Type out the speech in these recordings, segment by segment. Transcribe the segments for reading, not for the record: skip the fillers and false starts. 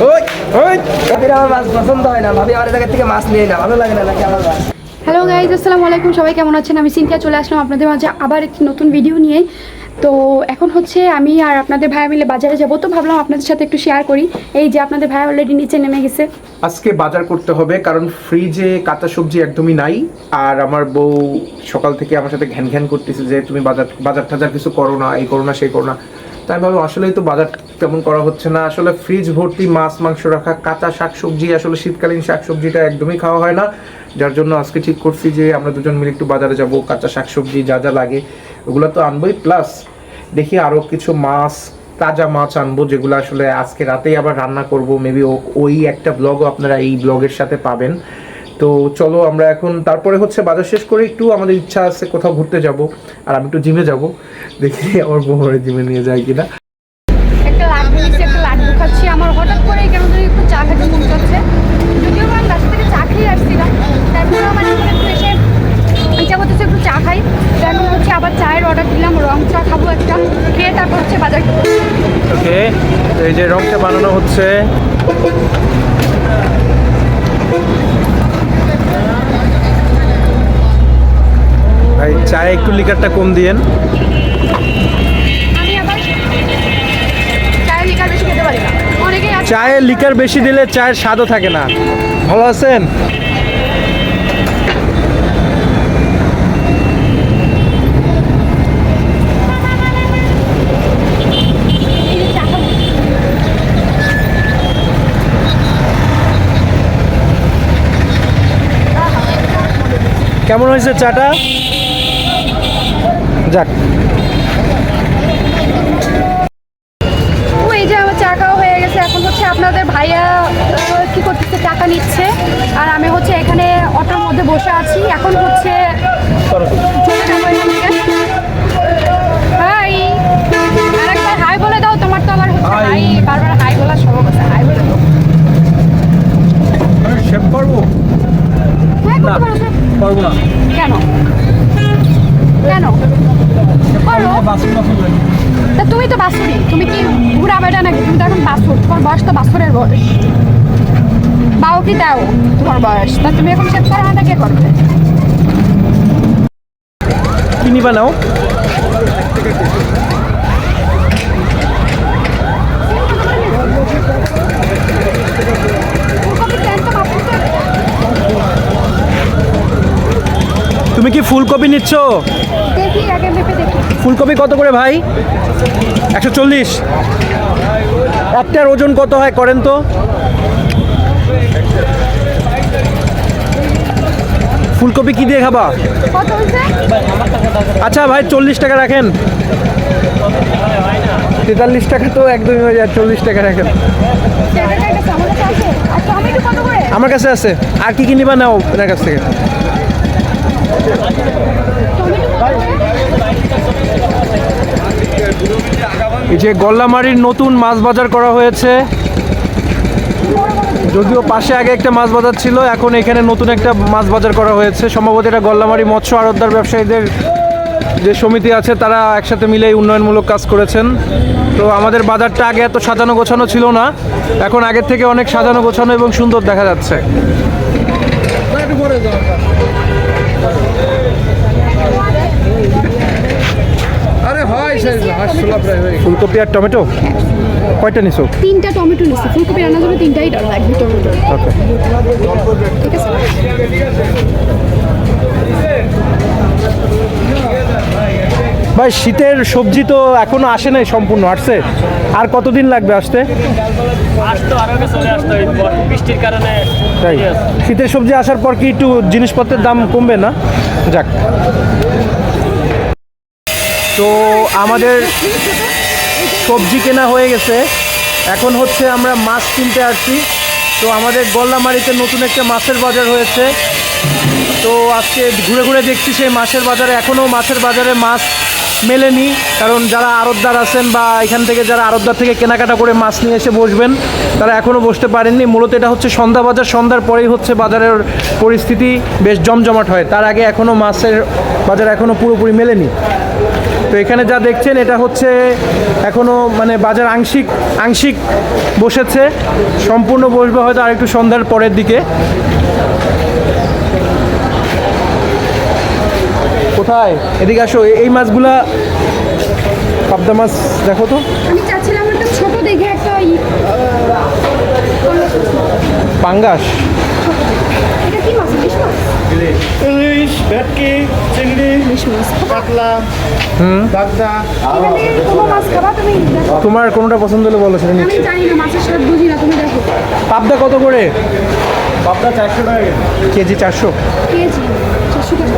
ওই ওই আমার মাছ পছন্দ হয় না, ভাবি আমার জায়গা থেকে মাছ নিয়ে না, ভালো লাগে না নাকি আমার মাছ। হ্যালো গাইজ, আসসালামু আলাইকুম। সবাই কেমন আছেন? আমি সিনথিয়া চলে আসলাম আপনাদের মাঝে আবার একটি নতুন ভিডিও নিয়ে। তো এখন হচ্ছে আমি আর আপনাদের ভাইয়া মিলে বাজারে যাবো, তো ভাবলাম আপনাদের সাথে একটু শেয়ার করি। এই যে আপনাদের ভাইয়া অলরেডি নিচে নেমে গেছে। আজকে বাজার করতে হবে কারণ ফ্রিজে কাঁচা সবজি একদমই নাই। আর আমার বউ সকাল থেকে আমার সাথে ঘ্যান ঘ্যান করতেছে যে তুমি বাজার টাজার কিছু করো না, এই করো না সেই করো না। তাই ভাবলাম আসলেই তো বাজার তেমন করা হচ্ছে না। আসলে ফ্রিজ ভর্তি মাছ মাংস রাখা, কাঁচা শাকসবজি, আসলে শীতকালীন শাকসবজিটা একদমই খাওয়া হয় না। যার জন্য আজকে ঠিক করছি যে আমরা দুজন মিলে একটু বাজারে যাব, কাঁচা শাকসবজি যা যা লাগে ওগুলো তো আনবোই, প্লাস দেখি আরও কিছু মাছ, তাজা মাছ আনবো যেগুলো আসলে আজকে রাতেই আবার রান্না করব। মেবি ওই একটা ব্লগও আপনারা এই ব্লগের সাথে পাবেন। তো চলো আমরা এখন তারপরে হচ্ছে বাজার শেষ করে একটু আমাদের ইচ্ছা আছে কোথাও ঘুরতে যাব, আর আমি একটু জিমে যাব, দেখি আমার বউ জিমে নিয়ে যায় কিনা। একটা লাড্ডু খাচ্ছি, আমার হঠাৎ করে কেন জানি একটু চা খেতে মন চাচ্ছে। যদিও আমি বাসা থেকে চা খেয়ে আসছিলাম, তারপরে আমার এখন একটু এসে ইচ্ছা করতেছে একটু চা খাই। তারপর হচ্ছে আবার চায়ের অর্ডার দিলাম, রং চা খাবো একটা, খেয়ে তারপর হচ্ছে বাজার। ওকে, এই যে রং চা বানানো হচ্ছে। ভাই চায়ে একটু লিকারটা কম দিয়েন। আমি আবার চায়ের লিকার বেশি খেতে পারি না, অনেকেই আছে চায়ে লিকার বেশি দিলে চায়ের স্বাদও থাকে না। ভালো আছেন? কেমন হয়েছে চাটা? যাক, এই যে আমার চা খাওয়া হয়ে গেছে। এখন হচ্ছে আপনাদের ভাইয়া কি করতেছে, টাকা নিচ্ছে, আর আমি হচ্ছে এখানে অটোর মধ্যে বসে আছি। এখন হচ্ছে চলে যাবো এখান থেকে। হাই, আরেকবার হাই বলে দাও। তোমার তো আবার হচ্ছে হাই, বারবার হাই বলার স্বভাব আছে। হাই বলে দাও। শেভ করবো? হ্যাঁ, করতে পারো sir। করবো না। কেন কেন করো? তা তুমি তো বাছুরি, তুমি কি বুড়া বেটা নাকি? তুমি তো এখন বাছুর, তোমার বয়স তো বাছুরের বয়স। বাও কি দাও তোমার বয়স, তা তুমি এখন শেভ করো না, কে করবে? কি নিবা নাও? তুমি কি ফুলকপি নিচ্ছ? দেখি আগে মেপে দেখি। ফুলকপি কত করে ভাই? 140। একটার ওজন কত হয় করেন তো? ফুলকপি কি দিয়ে খাবা? কত হয়েছে? আচ্ছা ভাই 40 টাকা রাখেন। 43 টাকা তো একদমই হয়ে যায়, 40 টাকা রাখেন। আমার কাছে আছে। আর কি কি নিবা নাও এনার কাছ থেকে। এই যে গল্লামারির নতুন মাছ বাজার করা হয়েছে, যদিও পাশে আগে একটা মাছ বাজার ছিল, এখন এখানে নতুন একটা মাছ বাজার করা হয়েছে। সম্ভবত এটা গল্লামারি মৎস্য আড়তদার ব্যবসায়ীদের যে সমিতি আছে তারা একসাথে মিলে উন্নয়নমূলক কাজ করেছেন। তো আমাদের বাজারটা আগে এত সাজানো গোছানো ছিল না, এখন আগের থেকে অনেক সাজানো গোছানো এবং সুন্দর দেখা যাচ্ছে। ফুলকপি আর টমেটো কয়টা নিছো? 3টা টমেটো নিচ্ছি, ফুলকপি রান্নার জন্য 3টাই লাগবে টমেটো। ওকে, ঠিক আছে। ভাই শীতের সবজি তো এখনো আসে নাই, সম্পূর্ণ আসছে, আর কতদিন লাগবে আসতে? বৃষ্টির কারণে তাই শীতের সবজি আসার পর কি একটু জিনিসপত্রের দাম কমবে না? যাক, তো আমাদের সবজি কেনা হয়ে গেছে, এখন হচ্ছে আমরা মাছ কিনতে আসছি। তো আমাদের গল্লামারিতে নতুন একটা মাছের বাজার হয়েছে, তো আজকে ঘুরে ঘুরে দেখছি সেই মাছের বাজারে এখনও মাছের বাজারে মাছ মেলেনি, কারণ যারা আড়তদার আছেন বা এখান থেকে যারা আড়তদার থেকে কেনাকাটা করে মাছ নিয়ে এসে বসবেন তারা এখনও বসতে পারেননি। মূলত এটা হচ্ছে সন্ধ্যা বাজার, সন্ধ্যার পরেই হচ্ছে বাজারের পরিস্থিতি বেশ জমজমাট হয়, তার আগে এখনও মাছের বাজার এখনও পুরোপুরি মেলেনি। তো তো এখানে যা দেখছেন এটা হচ্ছে এখনো মানে বাজার আংশিক আংশিক বসেছে, সম্পূর্ণ বসবে হয়তো আর একটু সন্ধ্যার পরের দিকে। কোথায়? এদিকে আসো, এই মাছগুলা পাবদা মাছ দেখো তো। আমি চাচ্ছিলাম একটা ছোট দেখে একটা পাঙ্গাস, এটা কি মাছ? ইলিশ মাছ? ইলিশ, ভেটকি, চিংড়ি, ইলিশ মাছ। কাতলা, বাগদা। এখানে কোনো মাছ খাবা তুমি? দেখো। তোমার কোনটা পছন্দ হলে বলো সেটা আমি নিচ্ছি। জানি না, মাছের স্বাদ বুঝি না, তুমি দেখো। পাবদা কত করে পাবদা 400 টাকা কেজি? 400 কেজি 400 টাকা।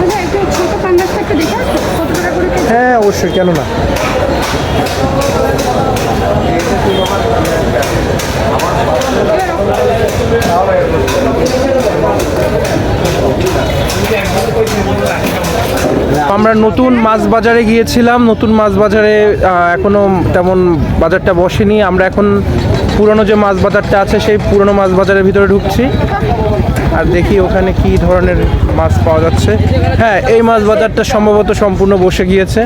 আচ্ছা, একটু ছোট পাঙ্গাসটা একটু দেখে আসো, কত টাকা করে কেজি? হ্যাঁ অবশ্যই, কেন না। আমরা নতুন মাছ বাজারে গিয়েছিলাম। নতুন মাছ বাজারে এখনো তেমন বাজারটা বসেনি। আমরা এখন পুরনো যে মাছ বাজারটা আছে সেই পুরনো মাছ বাজারের ভিতরে ঢুকছি আর দেখি ওখানে কি ধরনের মাছ পাওয়া যাচ্ছে। হ্যাঁ, এই মাছ বাজারটা সম্ভবত সম্পূর্ণ বসে গিয়েছে।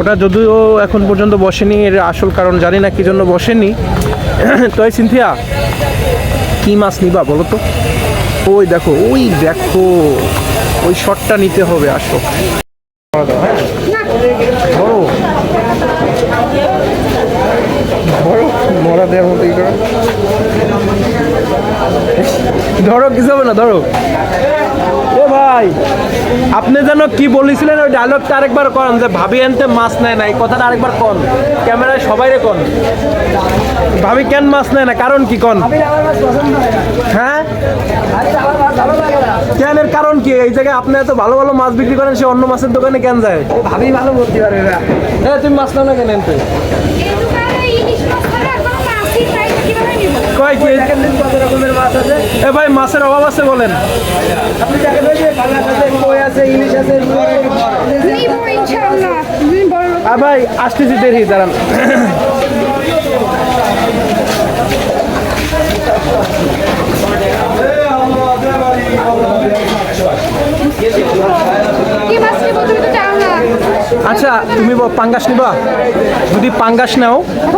ওটা যদিও এখন পর্যন্ত বসেনি, এর আসল কারণ জানি না কি জন্য বসেনি। তো এই সিনথিয়া, কি মাছ নিবা বলো তো? ওই দেখো, ওই দেখো, ওই শটটা নিতে হবে। আসো, ধরো ধরো, মরা দেওয়ার মতো ই করো, ধরো, কিছু হবে না, ধরো। এ ভাই, আপনি যেন কি বলেছিলেন ওই ডায়লগটা আরেকবার কন, যে ভাবি আনতে মাছ নেয় না, এই কথাটা আরেকবার কন, ক্যামেরায় সবাই রে কন। ভাবি কেন মাছ নেয় না, কারণ কি কন? ভাবি আমার মাছ পছন্দ হয় না। হ্যাঁ, ভাবি আমার মাছ ভালো লাগে না। কেন, এর কারণ কি? এই জায়গায় আপনি এত ভালো ভালো মাছ বিক্রি করেন, সে অন্য মাছের দোকানে কেন যায়? ভাবি ভালো বলতে পারবে না। হ্যাঁ, তুমি মাছ নাও না কেন এনতে? এই দোকানে ইলিশ মাছ ছাড়া আর কোনো মাছই নাই, কিভাবে নিব? কয় কি? দেখেন দিন কত রকমের মাছ আছে। এ ভাই, মাছের অভাব আছে বলেন? আপনি দেখেন ওই যে পাঙ্গাস আছে, কই আছে, ইলিশ আছে। নিব ইনশাআল্লাহ, তুমি বড় লোক। আর ভাই আসতেছি, দেরি, দাঁড়ান। কি মাছ নিব তুমি তো জানো না। আচ্ছা, তুমি পাঙ্গাস নিবা? যদি পাঙ্গাস নাও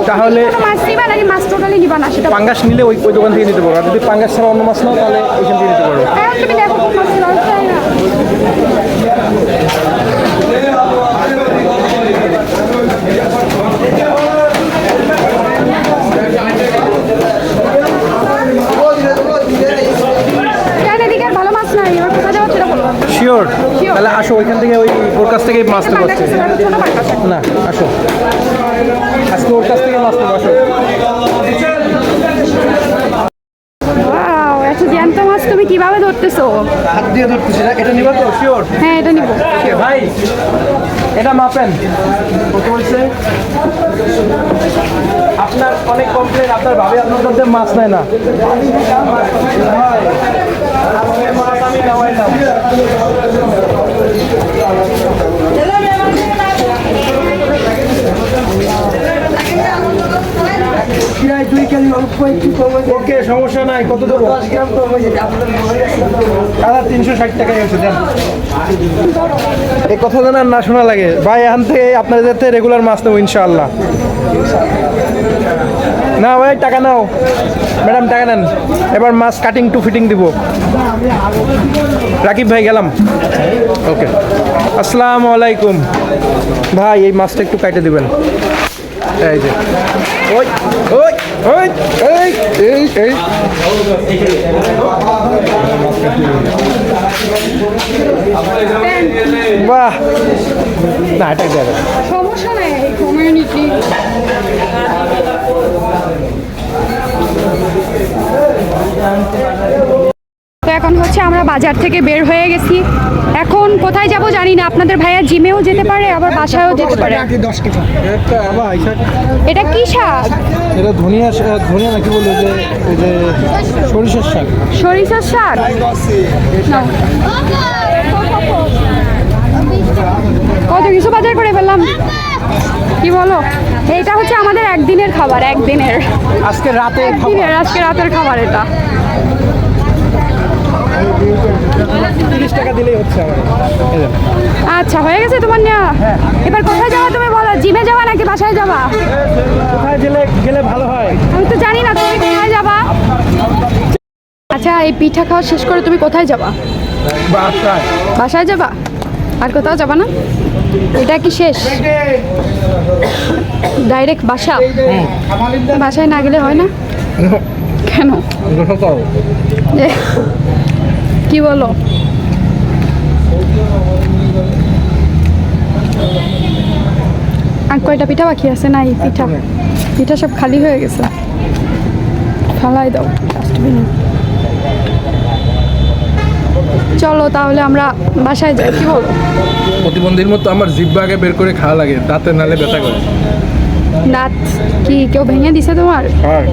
তাহলে কোনো মাছ নিবা নাকি মাছ টোটালি নিবা না সেটা? পাঙ্গাস নিলে ওই ওই দোকান থেকে নিতে পারো, আর যদি পাঙ্গাস ছাড়া অন্য মাছ নাও তাহলে ওইখান থেকে নিতে পারো। এখন তুমি দেখো কোন মাছ নিবা, আমি জানি না। কেন এদিকে আর ভালো মাছ নাই, এবার কোথায় যাবো সেটা বলো। শিওর? তাহলে আসো, ওইখান থেকে ওর কাছ থেকে মাছ নেবো আজকে। ছোট পাঙ্গাস। না, আসো, আজকে ওর কাছ থেকে মাছ নেবো, আসো। ওয়াও, এত জ্যান্ত মাছ তুমি কিভাবে ধরতেছো? হাত দিয়ে ধরতেছি না, এটা নিবা তো? শিওর? হ্যাঁ, এটা নিব। ভাই, এটা মাপেন কত বলছে? আপনার অনেক কমপ্লেন, আপনার ভাবে আপনার মধ্যে মাছ নেয় না। আমি নামাইলাম। প্রায় 2 কেজি অল্প একটু কম হয়েছে। ওকে, সমস্যা নাই। কত দেবো? 10 গ্রাম কম হয়েছে। আপনাদের দাদা 360 টাকায় আছে, দেন। এই কথা যেন আর না শোনা লাগে ভাই, এখান থেকে আপনাদের যাতে রেগুলার মাছ নেবো ইনশাআল্লাহ। না ভাই, টাকা নাও। ম্যাডাম টাকা নেন। এবার মাছ কাটিং টু ফিটিং দিব। রাকিব ভাই, গেলাম। ওকে, আসসালামু আলাইকুম ভাই। এই মাছটা একটু কাটে দিবেন। এই যে, ওই ওই ওই এই এই এই বাহ, না এটা দেবে। সমস্যা নাই, কমিউনিটি। তো এখন হচ্ছে আমরা বাজার থেকে বের হয়ে গেছি। এখন কোথায় যাব জানি না। আপনাদের ভাইয়া জিমেও যেতে পারে, আবার বাসায়ও যেতে পারে। এটা কি শাক? এটা ধনিয়া, ধনিয়া নাকি বলে যে, এই যে সরিষার শাক। সরিষার শাক। নাও। কত কিছু বাজার করে ফেললাম, কি বলো? এইটা হচ্ছে আমাদের একদিনের খাবার, একদিনের, আজকে রাতে আজকে রাতের খাবার এটা। 30 টাকা দিলেই হচ্ছে আমার। এই দেন। আচ্ছা হয়ে গেছে তোমার নেওয়া? এবার কোথায় যাওয়া তুমি বলো, জিমে যাবা নাকি বাসায় যাবা? কোথায় গেলে ভালো হয়? আমি তো জানি না তুমি কোথায় যাবা। আচ্ছা এই পিঠা খাওয়া শেষ করে তুমি কোথায় যাবা? বাসায়। বাসায় যাবা? আর কোথাও যাবা না? এটা কি শেষ? ডাইরেক্ট বাসা? বাসায় না গেলে হয় না? কেন? এ, কি বলো? আর কয়টা পিঠা বাকি আছে? না এই পিঠা সব খালি হয়ে গেছে, ফালাই দাও ডাস্টবিনে। চলো তাহলে আমরা বাসায় যাই, কি বলো? প্রতিবন্ধীর মতো আমার জিহ্বা আগে বের করে খাওয়া লাগে, দাঁতে নালে ব্যথা করে। দাঁত কি কেউ ভেঙে দিছে তোমার? হ্যাঁ,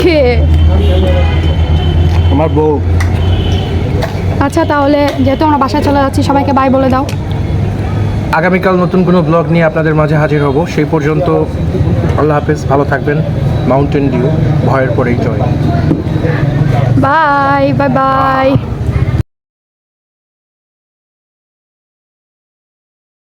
কে? আমার বউ। আচ্ছা তাহলে যেহেতু আমরা বাসায় চলে যাচ্ছি, সবাইকে বাই বলে দাও। আগামীকাল নতুন কোনো ব্লগ নিয়ে আপনাদের মাঝে হাজির হব। সেই পর্যন্ত আল্লাহ হাফেজ, ভালো থাকবেন। মাউন্টেন ডিউ, ভয়ের পরেই জয়। Bye bye bye.